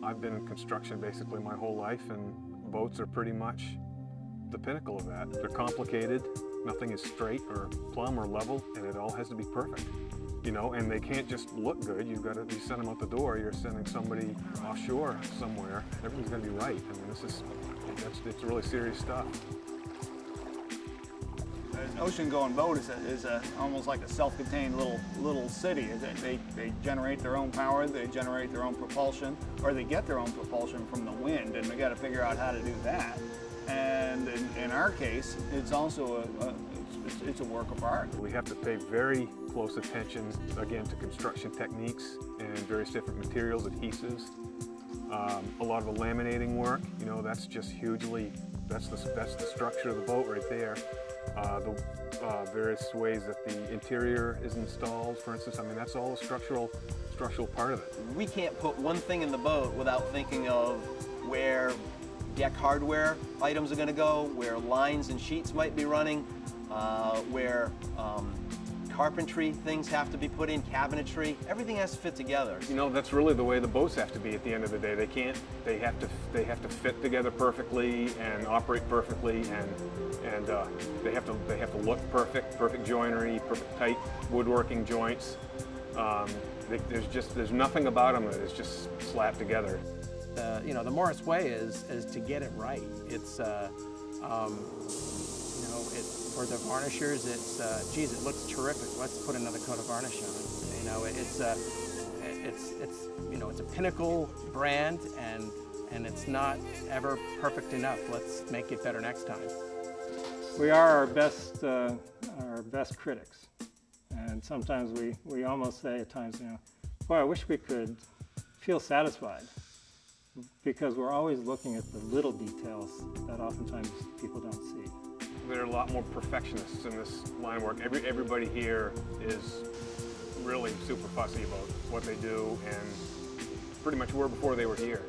I've been in construction basically my whole life, and boats are pretty much the pinnacle of that. They're complicated, nothing is straight or plumb or level, and it all has to be perfect. You know, and they can't just look good. You send them out the door, you're sending somebody offshore somewhere. Everything's got to be right. I mean, it's really serious stuff. An ocean-going boat is almost like a self-contained little city. They generate their own power, they generate their own propulsion, or they get their own propulsion from the wind, and we got to figure out how to do that. And in our case, it's also it's a work of art. We have to pay very close attention, again, to construction techniques and various different materials, adhesives. A lot of the laminating work, you know, that's just hugely, that's the structure of the boat right there. The various ways that the interior is installed, for instance, I mean, that's all a structural part of it. We can't put one thing in the boat without thinking of where deck hardware items are going to go, where lines and sheets might be running, where carpentry things have to be put in, cabinetry, everything has to fit together. You know, that's really the way the boats have to be at the end of the day. They have to fit together perfectly and operate perfectly, and they have to look perfect joinery, perfect tight woodworking joints. There's nothing about them that is just slapped together. You know, the Morris way is to get it right. It's you know, for the varnishers, it's geez, it looks terrific. Let's put another coat of varnish on it. You know, it's you know, it's a pinnacle brand, and it's not ever perfect enough. Let's make it better next time. We are our best critics, and sometimes we almost say at times, you know, boy, I wish we could feel satisfied, because we're always looking at the little details that oftentimes people don't see. There are a lot more perfectionists in this line of work. Everybody here is really super fussy about what they do, and pretty much were before they were here.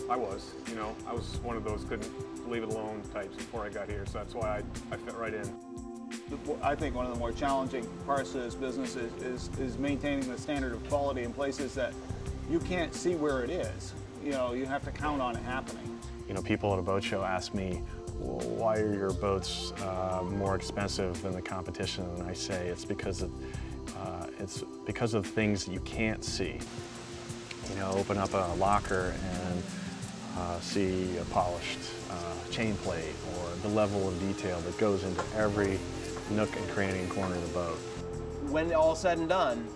I was, you know, I was one of those couldn't leave it alone types before I got here, so that's why I fit right in. I think one of the more challenging parts of this business is maintaining the standard of quality in places that you can't see where it is. You know, you have to count on it happening. You know, people at a boat show ask me, well, why are your boats more expensive than the competition? And I say it's because of things that you can't see. You know, open up a locker and see a polished chain plate, or the level of detail that goes into every nook and cranny and corner of the boat. When all said and done,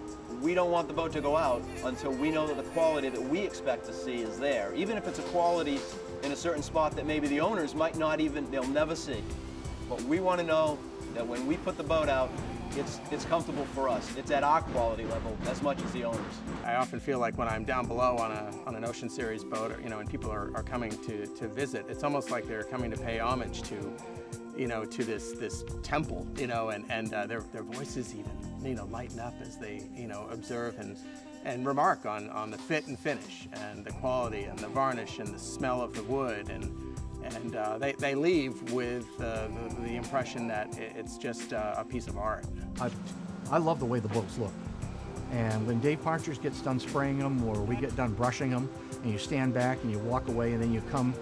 we don't want the boat to go out until we know that the quality that we expect to see is there, even if it's a quality in a certain spot that maybe the owners might not even, they'll never see. But we want to know that when we put the boat out, it's comfortable for us. It's at our quality level as much as the owners. I often feel like when I'm down below on an Ocean Series boat, or, you know, and people are coming to visit, it's almost like they're coming to pay homage to, you know, to this temple, you know, and their voices even, you know, lighten up as they, you know, observe and remark on the fit and finish and the quality and the varnish and the smell of the wood, and they leave with the impression that it's just a piece of art. I love the way the boats look. And when Dave Partridge gets done spraying them, or we get done brushing them, and you stand back and you walk away, and then you come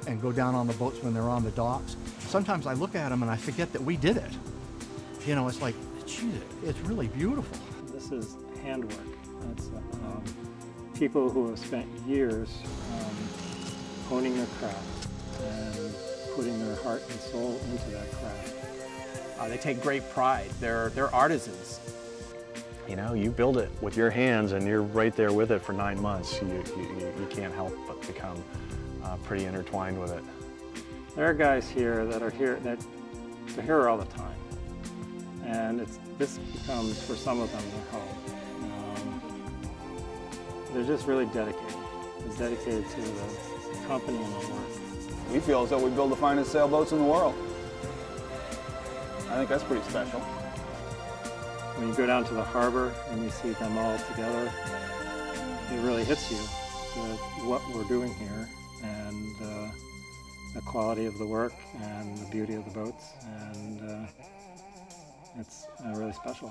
and go down on the boats when they're on the docks, sometimes I look at them and I forget that we did it. You know, it's like, geez, it's really beautiful. This is handwork. It's people who have spent years honing their craft and putting their heart and soul into that craft. They take great pride. They're artisans. You know, you build it with your hands and you're right there with it for 9 months. You can't help but become pretty intertwined with it. There are guys here that are here, that they're here all the time. And this becomes, for some of them, their home. They're just really dedicated. It's dedicated to the company and the work. We feel as though we build the finest sailboats in the world. I think that's pretty special. When you go down to the harbor and you see them all together, it really hits you with what we're doing here, and the quality of the work and the beauty of the boats, and it's really special.